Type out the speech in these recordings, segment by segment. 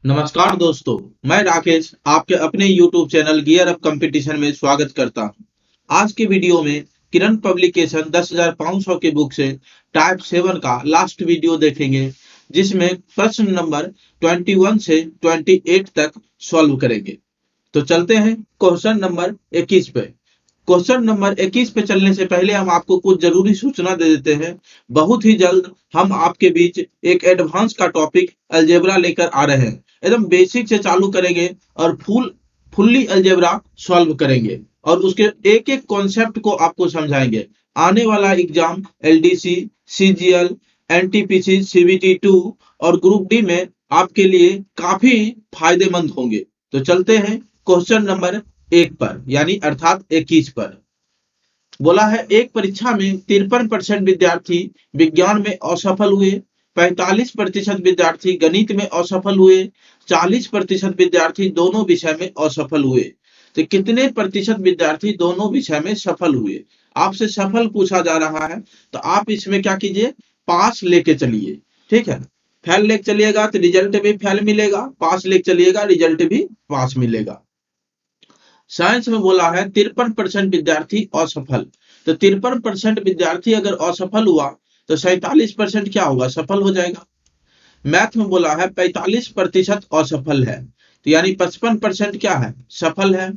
नमस्कार दोस्तों, मैं राकेश आपके अपने YouTube channel gear up competition में स्वागत करता हूं। आज के वीडियो में किरण पब्लिकेशन 10,500 के बुक से टाइप 7 का लास्ट वीडियो देखेंगे, जिसमें प्रश्न नंबर 21 से 28 तक सॉल्व करेंगे। तो चलते हैं क्वेश्चन नंबर 21 पे। क्वेश्चन नंबर 21 पे चलने से पहले हम आपको कुछ जरूरी सूचना दे देते हैं। बहुत ही जल्द हम आपके बीच एक एडवांस का टॉपिक अलजेब्रा लेकर आ रहे हैं। एकदम बेसिक से चालू करेंगे और फुल्ली अलजेब्रा सॉल्व करेंगे और उसके एक एक कॉन्सेप्ट को आपको समझाएंगे। आने वाला exam LDC, CGL, NTPC, CBT 2 और ग्रुप डी में आपके लिए काफी फायदेमंद होंगे। तो चलते हैं क्वेश्चन नंबर 1 पर, यानी अर्थात 21 पर। बोला है एक परीक्षा में 53% विद्यार्थी विज्ञान में असफल हुए, 45% विद्यार्थी गणित में असफल हुए, 40% विद्यार्थी दोनों विषय में असफल हुए। तो कितने प्रतिशत विद्यार्थी दोनों विषय में सफल हुए? आपसे सफल पूछा जा रहा है, तो आप इसमें क्या कीजिए, पास लेके चलिए। ठीक है, फेल लेके चलिएगा तो रिजल्ट भी फेल मिलेगा, पास लेके चलिएगा रिजल्ट भी पास मिलेगा। साइंस में बोला है 53% विद्यार्थी असफल। तो 53% विद्यार्थी अगर असफल हुआ तो 47% क्या होगा, सफल हो जाएगा। मैथ में बोला है 45% असफल है, तो यानी 55% क्या है, सफल है।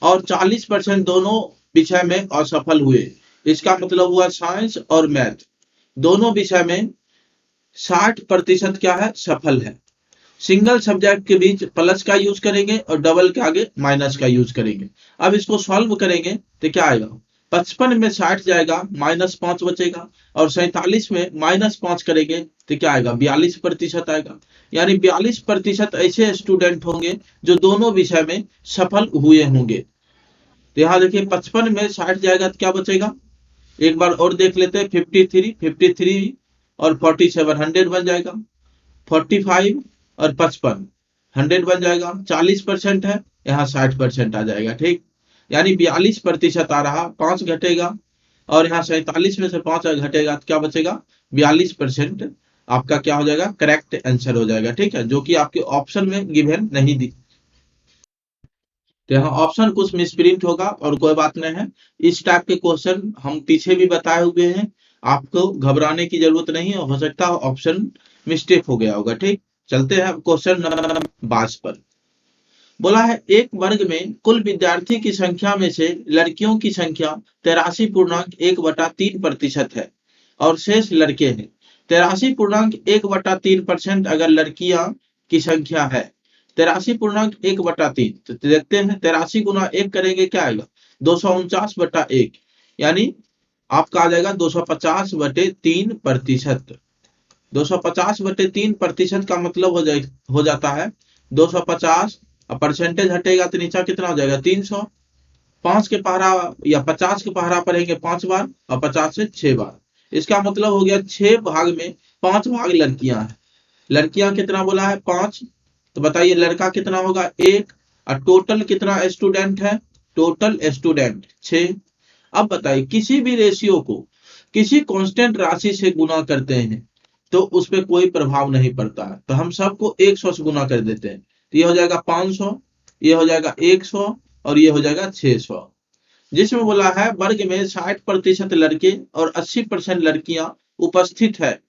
और 40% दोनों विषय में असफल हुए। इसका मतलब हुआ साइंस और मैथ दोनों विषय में 60% क्या है, सफल है। सिंगल सब्जेक्ट के बीच प्लस का यूज करेंगे और डबल के आगे माइनस का यूज करेंगे। अब इसको सॉल्व करेंगे तो क्या आएगा, 55 में 60 जाएगा, -5 बचेगा। और 47 में -5 करेंगे तो क्या आएगा, 42% आएगा। यानी 42% ऐसे स्टूडेंट होंगे जो दोनों विषय में सफल हुए होंगे। तो यहाँ देखिए 55 में 60 जाएगा तो क्या बचेगा, एक बार और देख लेते हैं। 53 और 47 100 बन जाएगा। 45 और 55 100 बन जाएगा। 40% है, यहाँ 60% आ जाएगा। ठीक, यानी 42% आ रहा, 5 घटेगा और यहाँ 47 में से 5 घटेगा तो क्या बचेगा, 42% आपका क्या हो जाएगा, करेक्ट आंसर हो जाएगा। ठीक है, जो कि आपके ऑप्शन में गिवन नहीं दी। तो यहाँ ऑप्शन कुछ मिसप्रिंट होगा और कोई बात नहीं है। इस टाइप के क्वेश्चन हम पीछे भी बताए हुए हैं, आपको घबराने की जरूरत नहीं है। हो सकता है ऑप्शन मिस्टेक हो गया होगा। ठीक, चलते हैं क्वेश्चन नंबर 22 पर। बोला है एक वर्ग में कुल विद्यार्थी की संख्या में से लड़कियों की संख्या 83.1/3% है और शेष लड़के हैं। 83.1/3% अगर लड़कियां की संख्या है, 83.1/3, तो देखते हैं 83 गुना 1 करेंगे क्या आएगा, 249/1, यानी आपका आ जाएगा 250/3%। 250/3% का मतलब हो जाता है 250, परसेंटेज हटेगा तो नीचा कितना हो जाएगा, 300। 5 के पहरा या 50 के पहरा पढ़ेंगे 5 बार और 50 से 6 बार। इसका मतलब हो गया 6 भाग में 5 भाग लड़कियां हैं। लड़कियां कितना बोला है, 5। तो बताइए लड़का कितना होगा, 1। और टोटल कितना स्टूडेंट है, टोटल स्टूडेंट 6। अब बताइए किसी भी रेशियो को किसी कांस्टेंट राशि से गुना करते हैं तो उस पर कोई प्रभाव नहीं पड़ता है। तो हम सबको 100 से गुना कर देते हैं, तो ये हो जाएगा 500, ये हो जाएगा 100 और ये हो जाएगा 600। जिसमें बोला है वर्ग में 60% लड़के और 80% लड़कियां उपस्थित है,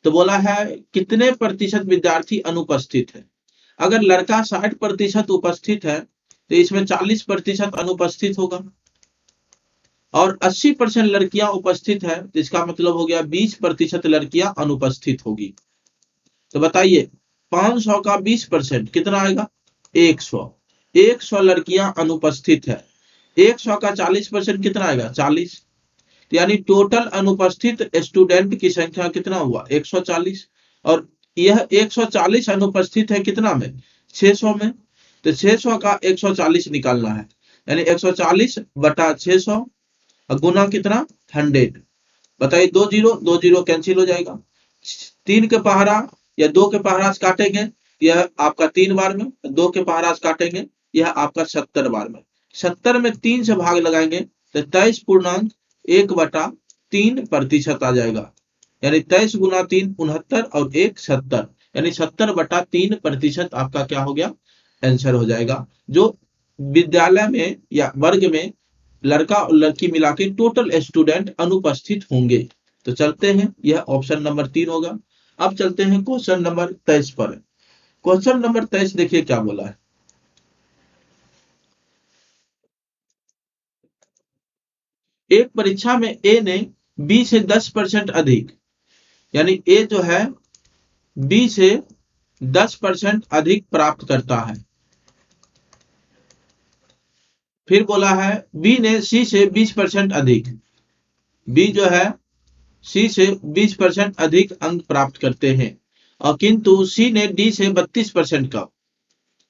तो बोला है कितने प्रतिशत विद्यार्थी अनुपस्थित है। अगर लड़का 60% उपस्थित है तो इसमें 40% अनुपस्थित होगा और 80% लड़कियां उपस्थित है, तो इसका मतलब हो गया 20% लड़कियां अनुपस्थित होगी। तो बताइए 500 का 20% कितना आएगा, 100। 100 लड़कियां अनुपस्थित है, 100 का 40% कितना आएगा, 40। तो यानी टोटल अनुपस्थित स्टूडेंट की संख्या कितना हुआ, 140। और यह 140 अनुपस्थित है कितना में, 600 में। तो 600 का 140 निकालना है, यानी 140/600 गुना कितना, 100। बताइए 2 जीरो कैंसिल हो जाएगा। 3 के पहाड़ा या 2 के पहाड़ा से काटेंगे, यह आपका 3 बार में, 2 के पहाड़ा से काटेंगे यह आपका 70 बार में। 70 में 3 से भाग लगाएंगे तो 23.1/3% आ जाएगा। यानी 23 गुना 3 69 और 1 70, यानी 70/3% आपका क्या हो गया, आंसर हो जाएगा। जो विद्यालय में या वर्ग में लड़का और लड़की मिला के टोटल स्टूडेंट अनुपस्थित होंगे। तो चलते हैं, यह ऑप्शन नंबर 3 होगा। अब चलते हैं क्वेश्चन नंबर 23 पर। क्वेश्चन नंबर 23 देखिए क्या बोला है। एक परीक्षा में ए ने बी से 10% अधिक, यानी ए जो है बी से 10% अधिक प्राप्त करता है। फिर बोला है बी ने सी से 20% अधिक, बी जो है सी से 20% अधिक अंक प्राप्त करते हैं, और किंतु सी ने डी से 32% कम,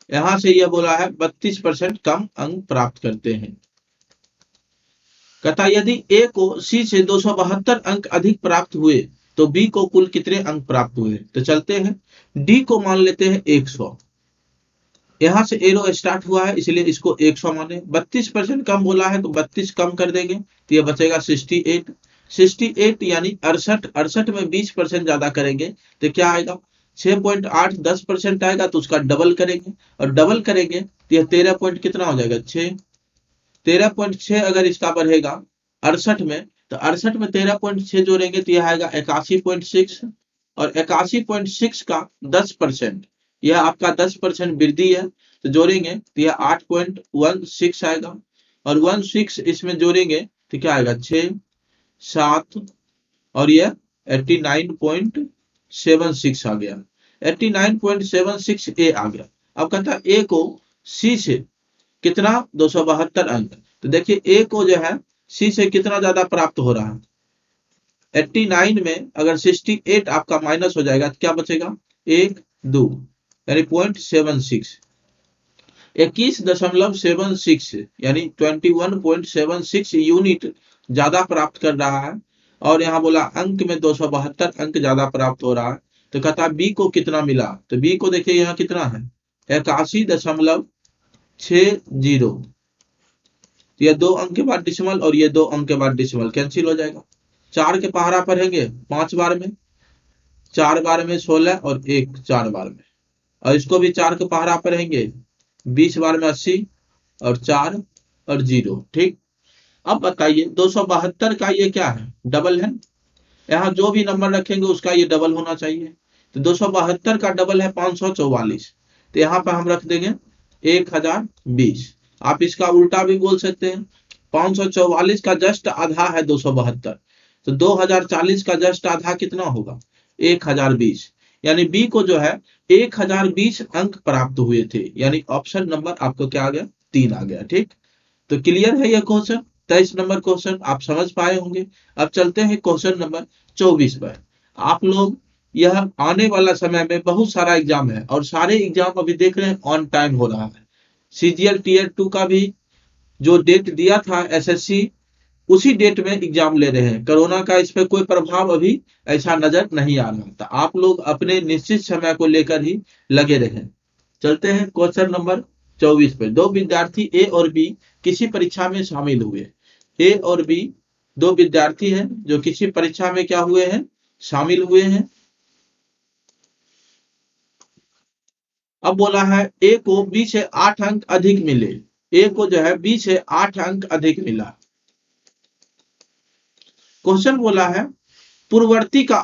यहां से यह बोला है 32% कम अंक प्राप्त करते हैं। कहता यदि ए को सी से 272 अंक अधिक प्राप्त हुए तो बी को कुल कितने अंक प्राप्त हुए। तो चलते हैं, डी को मान लेते हैं 100, यहां से एरो स्टार्ट हुआ है इसलिए इसको 100 माने। 32% कम बोला है तो 32 कम कर देंगे तो ये बचेगा 68। 68 यानी 68, 68 में 20% ज्यादा करेंगे तो क्या आएगा, 6.8, 10% आएगा तो उसका डबल करेंगे, और डबल करेंगे तो यह 13 पॉइंट कितना हो जाएगा, 6। 13.6 अगर इसका बढ़ेगा 68 में, तो 68 में 13.6 जोड़ेंगे तो यह आएगा 81.6, और 81.6 का 10%, यह आपका 10% वृद्धि है तो जोड़ेंगे तो यह 8.16 आएगा, और 16 इसमें जोड़ेंगे तो क्या आएगा, 6, 7, और यह 89.76 आ गया, 89.76 ए आ गया। अब कहता है ए को सी से कितना, 272 अंक। तो देखिए ए को जो है सी से कितना ज्यादा प्राप्त हो रहा है, 89 में अगर 68 आपका माइनस हो जाएगा तो क्या बचेगा, 1, 2, यानी 0.76, 21.76 यानी 21.76 यूनिट ज्यादा प्राप्त कर रहा है, और यहाँ बोला अंक में 272 अंक ज्यादा प्राप्त हो रहा है। तो कहता है बी को कितना मिला, तो बी को देखिए यहाँ कितना है, 81.60, ये 2 अंक के बाद डिसिमल और ये 2 अंक के बाद डिसिमल कैंसिल हो जाएगा। 4 के पहाड़ा पढ़ेंगे 5 बार में, 4 बार में 16 और 1 4 बार में, और इसको भी 4 के पहाड़ा पढ़ेंगे 20 बार में 80 और 4 और 0। ठीक, अब बताइए 272 का ये क्या है, डबल है, यहाँ जो भी नंबर रखेंगे उसका ये डबल होना चाहिए। तो 272 का डबल है 544, तो यहाँ पर हम रख देंगे 1020। आप इसका उल्टा भी बोल सकते हैं, 544 का जस्ट आधा है 272, तो 2040 का जस्ट आधा कितना होगा, 1020, यानी बी को जो है 1020 अंक प्राप्त हुए थे, यानी ऑप्शन नंबर आपको क्या आ गया, 3 आ गया। ठीक, तो क्लियर है यह क्वेश्चन, 23 नंबर क्वेश्चन आप समझ पाए होंगे। अब चलते हैं क्वेश्चन नंबर 24 पर। आप लोग यह आने वाला समय में बहुत सारा एग्जाम है, और सारे एग्जाम अभी देख रहे हैं ऑन टाइम हो रहा है। सीजीएल टीयर 2 का भी जो डेट दिया था एसएससी, उसी डेट में एग्जाम ले रहे हैं। कोरोना का इस पर कोई प्रभाव अभी ऐसा नजर नहीं आ रहा, तो आप लोग अपने निश्चित समय को लेकर ही लगे रहे। चलते हैं क्वेश्चन नंबर 24 पे। दो विद्यार्थी ए और बी किसी परीक्षा में शामिल हुए। ए और बी दो विद्यार्थी हैं जो किसी परीक्षा में क्या हुए हैं, शामिल हुए हैं। अब बोला है ए को बी से 8 अंक अधिक मिले, ए को जो है बी से 8 अंक अधिक मिला। क्वेश्चन बोला है पूर्ववर्ती का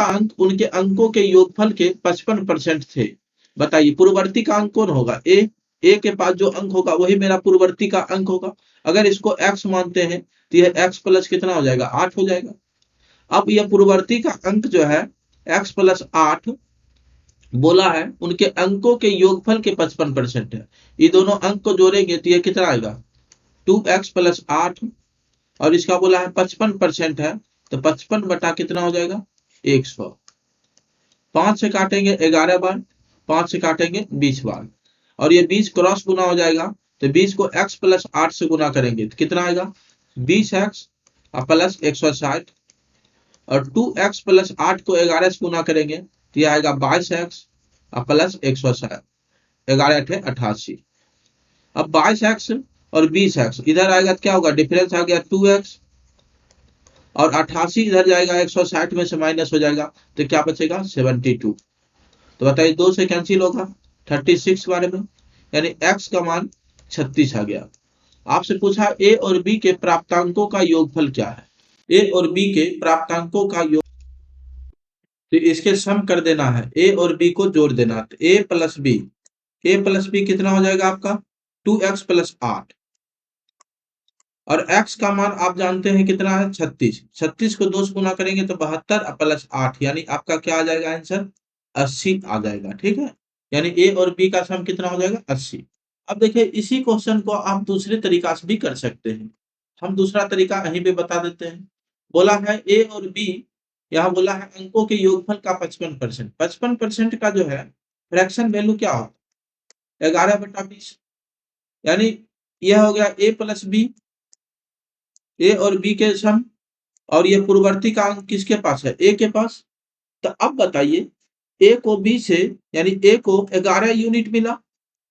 अंक उनके अंकों के योगफल के 55% थे। बताइए पूर्ववर्ती का अंक कौन होगा, ए के पास जो अंक होगा वही मेरा पूर्ववर्ती का अंक होगा। अगर इसको x मानते हैं तो यह x प्लस कितना हो जाएगा, 8 हो जाएगा। अब यह पूर्ववर्ती का अंक जो है x प्लस 8 बोला है उनके अंकों के योगफल के 55% है। ये दोनों अंक को जोड़ेंगे तो यह कितना आएगा, 2x प्लस 8, और इसका बोला है 55% है तो 55 बटा कितना हो जाएगा, 100। 5 से काटेंगे 11 बार, 5 से काटेंगे 20 बार, और ये 20 क्रॉस गुना हो जाएगा तो 20 को x प्लस 8 से गुना करेंगे तो कितना आएगा, 20x प्लस 160, और 2x प्लस 8 को 11 से गुना करेंगे तो यह आएगा 22x प्लस 160, 11 88। अब 22x और 20x इधर आएगा तो क्या होगा, डिफरेंस आ गया 2x, और 88 इधर जाएगा 160 में से माइनस हो जाएगा तो क्या बचेगा, 72। तो बताइए 2 से कैंसिल होगा 36 बारे में, यानी x का मान 36 आ गया। आपसे पूछा a और b के प्राप्तांकों का योगफल क्या है। a और b के प्राप्तांकों का योग, तो इसके सम कर देना है, a और b को जोड़ देना है। तो a प्लस बी कितना हो जाएगा आपका 2x प्लस 8, और x का मान आप जानते हैं कितना है 36। 36 को 2 से गुना करेंगे तो 72 प्लस 8, यानी आपका क्या आ जाएगा आंसर 80 आ जाएगा। ठीक है, यानी a और b का सम कितना हो जाएगा 80। अब देखिए इसी क्वेश्चन को आप दूसरे तरीका से भी कर सकते हैं। हम दूसरा तरीका यहीं पे बता देते हैं। बोला है a और b, यहाँ बोला है अंकों के योगफल का 55%। 55% का जो है फ्रैक्शन वैल्यू क्या होता है 11/20, यानी यह हो गया a प्लस बी, ए और बी के सम, और ये पूर्ववर्ती का अंक किसके पास है ए के पास। तो अब बताइए ए को बी से, यानी ए को 11 यूनिट मिला,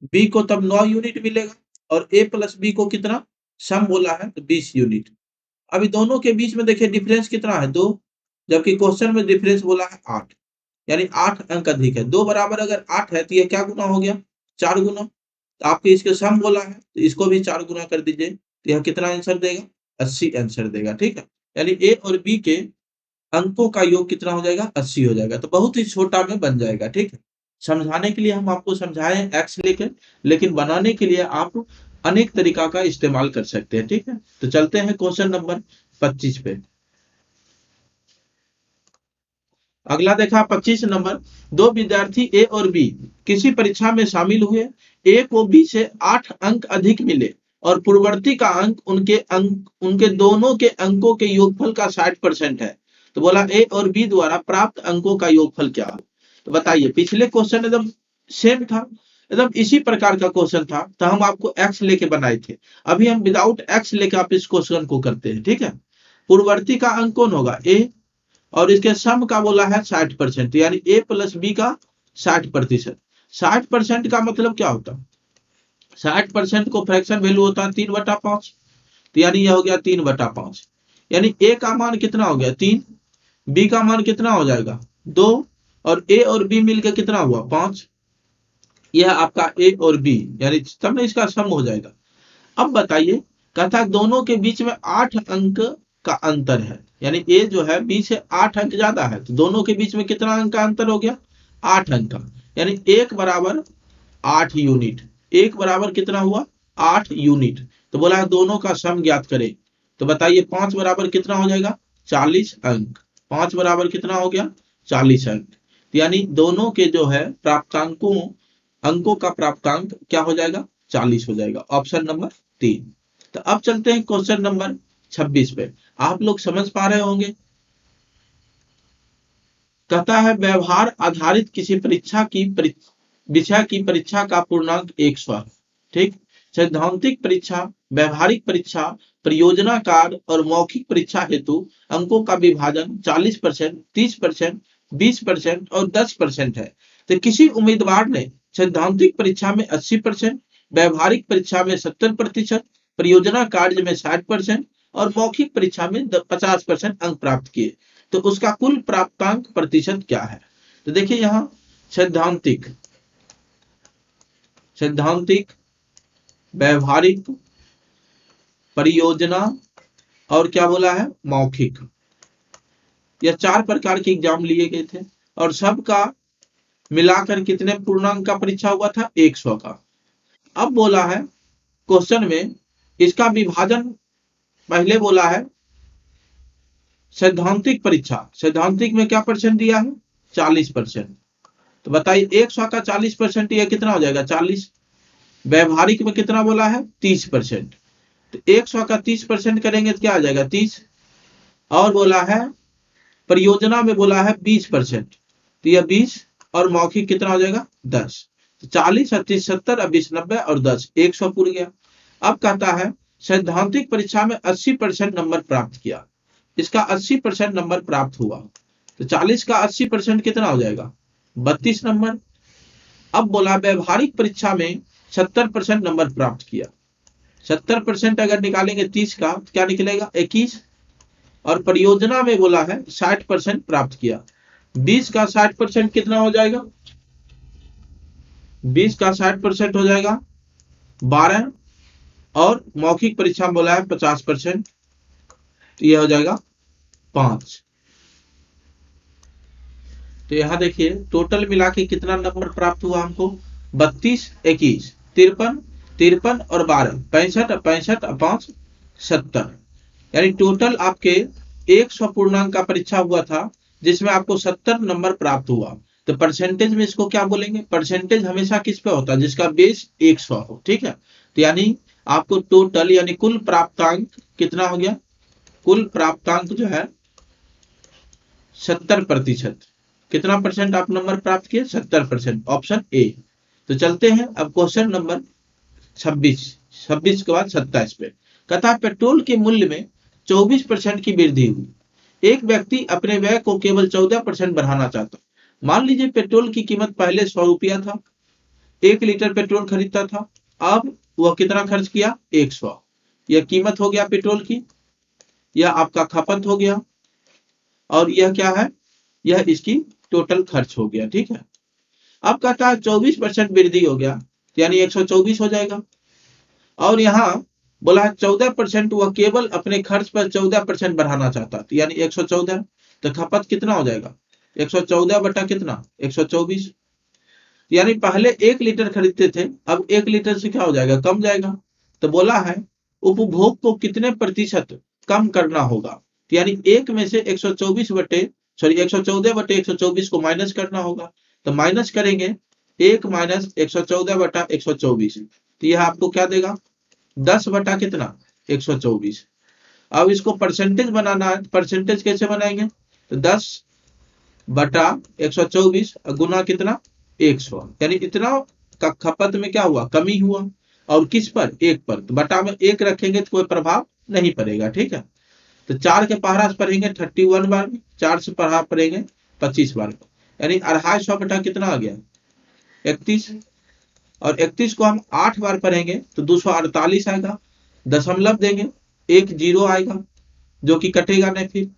बी को तब 9 यूनिट मिलेगा, और ए प्लस बी को कितना सम बोला है तो 20 यूनिट। अभी दोनों के बीच में देखिए डिफरेंस कितना है 2, जबकि क्वेश्चन में डिफरेंस बोला है 8, यानी 8 अंक अधिक है। 2 बराबर अगर 8 है तो यह क्या गुना हो गया 4 गुना। तो आपके इसके सम बोला है तो इसको भी 4 गुना कर दीजिए, तो यह कितना आंसर देगा 80 आंसर देगा। ठीक है, यानी ए और बी के अंकों का योग कितना हो जाएगा 80 हो जाएगा, तो बहुत ही छोटा में बन जाएगा। ठीक है, समझाने के लिए हम आपको समझाए एक्स लेकर, लेकिन बनाने के लिए आप अनेक तरीका का इस्तेमाल कर सकते हैं। ठीक है, तो चलते हैं क्वेश्चन नंबर 25 पे। अगला देखा 25 नंबर, दो विद्यार्थी ए और बी किसी परीक्षा में शामिल हुए, ए को बी से 8 अंक अधिक मिले और पूर्ववर्ती का अंक उनके दोनों के अंकों के योगफल का 60% है। तो बोला ए और बी द्वारा प्राप्त अंकों का योगफल क्या है। तो बताइए पिछले क्वेश्चन एकदम सेम था, एकदम इसी प्रकार का क्वेश्चन था, तो हम आपको एक्स लेके बनाए थे। अभी हम विदाउट एक्स लेके आप इस क्वेश्चन को करते हैं। ठीक है, पूर्ववर्ती का अंक कौन होगा ए, और इसके सम का बोला है 60%, यानी ए प्लस बी का 60%। 60% का मतलब क्या होता है 60% को फ्रैक्शन वैल्यू होता है 3/5, तो यानी यह हो गया 3/5, यानी ए का मान कितना हो गया 3, बी का मान कितना हो जाएगा 2, और ए और बी मिलकर कितना हुआ 5। यह आपका ए और बी, यानी तब ना इसका सम हो जाएगा। अब बताइए कहता है दोनों के बीच में 8 अंक का अंतर है, यानी ए जो है बी से 8 अंक ज्यादा है, तो दोनों के बीच में कितना अंक का अंतर हो गया 8 अंक का, यानी 1 बराबर 8 यूनिट। 1 बराबर कितना हुआ 8 यूनिट। तो बोला है दोनों का सम ज्ञात करें। तो बताइए 5 बराबर कितना हो जाएगा 40 अंक। 5 बराबर कितना हो गया 40 अंक, तो यानी दोनों के जो है प्राप्तांकों अंकों का प्राप्तांक क्या हो जाएगा 40 हो जाएगा, ऑप्शन नंबर 3। तो अब चलते हैं क्वेश्चन नंबर 26 पे। आप लोग समझ पा रहे होंगे, कहता है व्यवहार आधारित किसी विषय की परीक्षा का पूर्णांक 100 है। ठीक, सैद्धांतिक परीक्षा, व्यवहारिक परीक्षा, परियोजना कार्य और मौखिक परीक्षा हेतु अंकों का विभाजन 40%, 30%, 20% और 10% है। तो किसी उम्मीदवार ने सैद्धांतिक परीक्षा में 80%, व्यवहारिक परीक्षा में 70%, परियोजना कार्य में 60% और मौखिक परीक्षा में 50% अंक प्राप्त किए, तो उसका कुल प्राप्तांक प्रतिशत क्या है। तो देखिए यहाँ सैद्धांतिक, व्यवहारिक, परियोजना और क्या बोला है मौखिक, यह 4 प्रकार के एग्जाम लिए गए थे, और सबका मिलाकर कितने पूर्णांक का परीक्षा हुआ था 100 का। अब बोला है क्वेश्चन में इसका विभाजन, पहले बोला है सैद्धांतिक परीक्षा, सैद्धांतिक में क्या परसेंट दिया है 40%। तो बताइए 100 का 40% यह कितना हो जाएगा 40। व्यवहारिक में कितना बोला है 30%, तो 100 का 30% करेंगे तो क्या आ जाएगा 30। और बोला है परियोजना में बोला है 20%, तो यह 20, और मौखिक कितना हो जाएगा 10। तो 40, 30, 70, 20, 90 और 10, 100 पूर गया। अब कहता है सैद्धांतिक परीक्षा में 80% नंबर प्राप्त किया, इसका 80% नंबर प्राप्त हुआ, तो 40 का 80% कितना हो जाएगा 32 नंबर। अब बोला व्यवहारिक परीक्षा में 70% नंबर प्राप्त किया, 70% अगर निकालेंगे 30 का तो क्या निकलेगा 21। और परियोजना में बोला है 60% प्राप्त किया, 20 का 60% कितना हो जाएगा 20 का 60% हो जाएगा 12, और मौखिक परीक्षा में बोला है 50%, तो यह हो जाएगा 5। तो यहाँ देखिए टोटल मिला के कितना नंबर प्राप्त हुआ हमको, 32, 21, 53, 53 और 12, 65, 65, 5, 70। यानी टोटल आपके 100 पूर्णांक का परीक्षा हुआ था, जिसमें आपको 70 नंबर प्राप्त हुआ। तो परसेंटेज में इसको क्या बोलेंगे, परसेंटेज हमेशा किस पे होता है, जिसका बेस 100 हो, ठीक है। तो यानी आपको टोटल यानी कुल प्राप्तांक कितना हो गया, कुल प्राप्तांक जो है 70%। कितना परसेंट आप नंबर प्राप्त किए, 70%, ऑप्शन ए। तो चलते हैं अब क्वेश्चन नंबर 26, 26 के बाद 27 पे। कहता है पेट्रोल के मूल्य में 24% की वृद्धि हुई। एक व्यक्ति अपने व्यय को केवल 14% बढ़ाना चाहता। मान लीजिए पेट्रोल की कीमत पहले 100 रुपया था, 1 लीटर पेट्रोल खरीदता था, अब वह कितना खर्च किया, 100। यह कीमत हो गया पेट्रोल की, यह आपका खपत हो गया, और यह क्या है, यह इसकी टोटल खर्च हो गया, ठीक है। अब कहता है 24% वृद्धि हो गया, यानी 124 हो जाएगा। और यहाँ बोला है 14% वह केवल अपने खर्च पर 14% बढ़ाना चाहता, तो यानी 114। तो खपत कितना हो जाएगा, 114 बटा कितना, 124। यानी पहले 1 लीटर खरीदते थे, अब 1 लीटर से क्या हो जाएगा, कम जाएगा। तो बोला है उपभोग को कितने प्रतिशत कम करना होगा, तो यानी 1 में से 114 बटे 124 को माइनस करना होगा। तो माइनस करेंगे 1 माइनस 114 बटा 124, तो यह आपको क्या देगा, 10 बटा कितना, 124। अब इसको परसेंटेज बनाना है, परसेंटेज कैसे बनाएंगे, तो 10 बटा 124 गुना कितना, 100। यानी इतना का खपत में क्या हुआ, कमी हुआ, और किस पर, 1 पर। तो बटा में 1 रखेंगे तो कोई प्रभाव नहीं पड़ेगा, ठीक है। तो 4 के पहाड़ा से पढ़ेंगे 31 बार में, 4 से पहाड़ा पढ़ेंगे 25 बार में, यानी 250 बटा कितना आ गया, 31। और 31 को हम 8 बार पढ़ेंगे तो 248 आएगा। दशमलव देंगे, एक जीरो आएगा जो कि कटेगा नहीं, फिर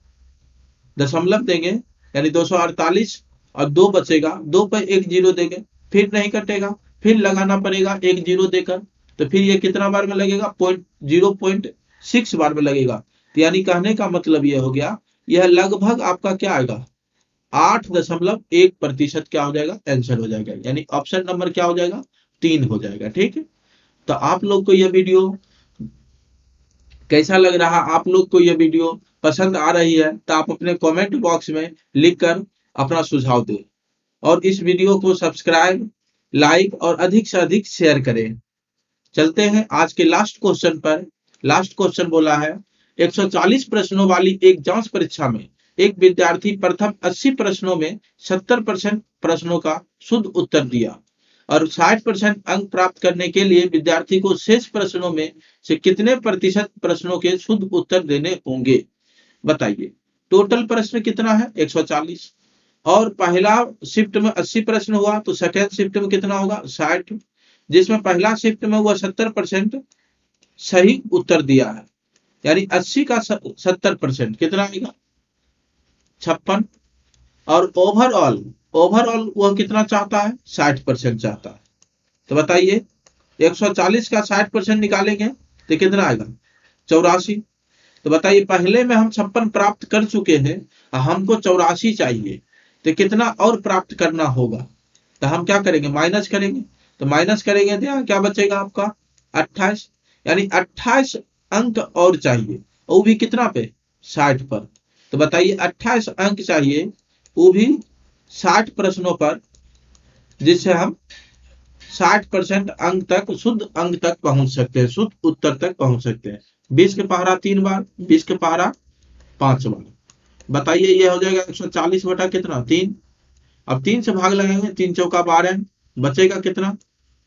दशमलव देंगे यानी 248, और 2 बचेगा, 2 पर एक जीरो देंगे, फिर नहीं कटेगा, फिर लगाना पड़ेगा एक जीरो देकर। तो फिर ये कितना बार में लगेगा, 0.6 बार में लगेगा। तो यानी कहने का मतलब यह हो गया, यह लगभग आपका क्या आएगा, 8.1% क्या हो जाएगा, आंसर हो जाएगा। यानी ऑप्शन नंबर क्या हो जाएगा, 3 हो जाएगा, ठीक है। तो आप लोग को यह वीडियो कैसा लग रहा, आप लोग को यह वीडियो पसंद आ रही है तो आप अपने कमेंट बॉक्स में लिखकर अपना सुझाव दें, और इस वीडियो को सब्सक्राइब, लाइक और अधिक से अधिक शेयर करें। चलते हैं आज के लास्ट क्वेश्चन पर। लास्ट क्वेश्चन बोला है 140 प्रश्नों वाली एक जांच परीक्षा में एक विद्यार्थी प्रथम 80 प्रश्नों में 70% प्रश्नों का शुद्ध उत्तर दिया, और 60% अंक प्राप्त करने के लिए विद्यार्थी को शेष प्रश्नों में से कितने प्रतिशत प्रश्नों के शुद्ध उत्तर देने होंगे, बताइए। टोटल प्रश्न कितना है, 140, और पहला शिफ्ट में 80 प्रश्न हुआ, तो सेकेंड शिफ्ट में कितना होगा, 60, जिसमें पहला शिफ्ट में हुआ 70% सही उत्तर दिया है। यानी 80 का 70% कितना आएगा, 56। और ओवरऑल ओवरऑल वह कितना चाहता है, 60% चाहता है। तो बताइए 140 का 60% निकालेंगे तो कितना आएगा, 84। तो बताइए पहले में हम 56 प्राप्त कर चुके हैं, हमको 84 चाहिए, तो कितना और प्राप्त करना होगा। तो हम क्या करेंगे, माइनस करेंगे। तो माइनस करेंगे तो यहाँ क्या बचेगा आपका, 28। यानी 28 अंक और चाहिए, वो भी कितना पे, 60 पर। तो बताइए 28 अंक चाहिए, वो भी 60 प्रश्नों पर, जिससे हम 60% अंक तक, शुद्ध अंक तक पहुंच सकते हैं, शुद्ध उत्तर तक पहुंच सकते हैं। 20 के पहाड़ा 3 बार, 20 के पहाड़ा 5 बार। बताइए ये हो जाएगा 140 बटा कितना, 3। अब 3 से भाग लगाएंगे, 3 चौका 12, बचेगा कितना,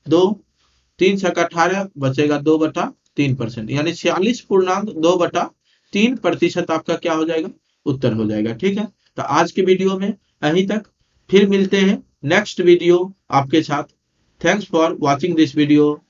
2, 3 छक्का 18, बचेगा 2/3%, यानी 46.2/3% आपका क्या हो जाएगा, उत्तर हो जाएगा, ठीक है। तो आज की वीडियो में यहीं तक, फिर मिलते हैं नेक्स्ट वीडियो आपके साथ। Thanks for watching this video.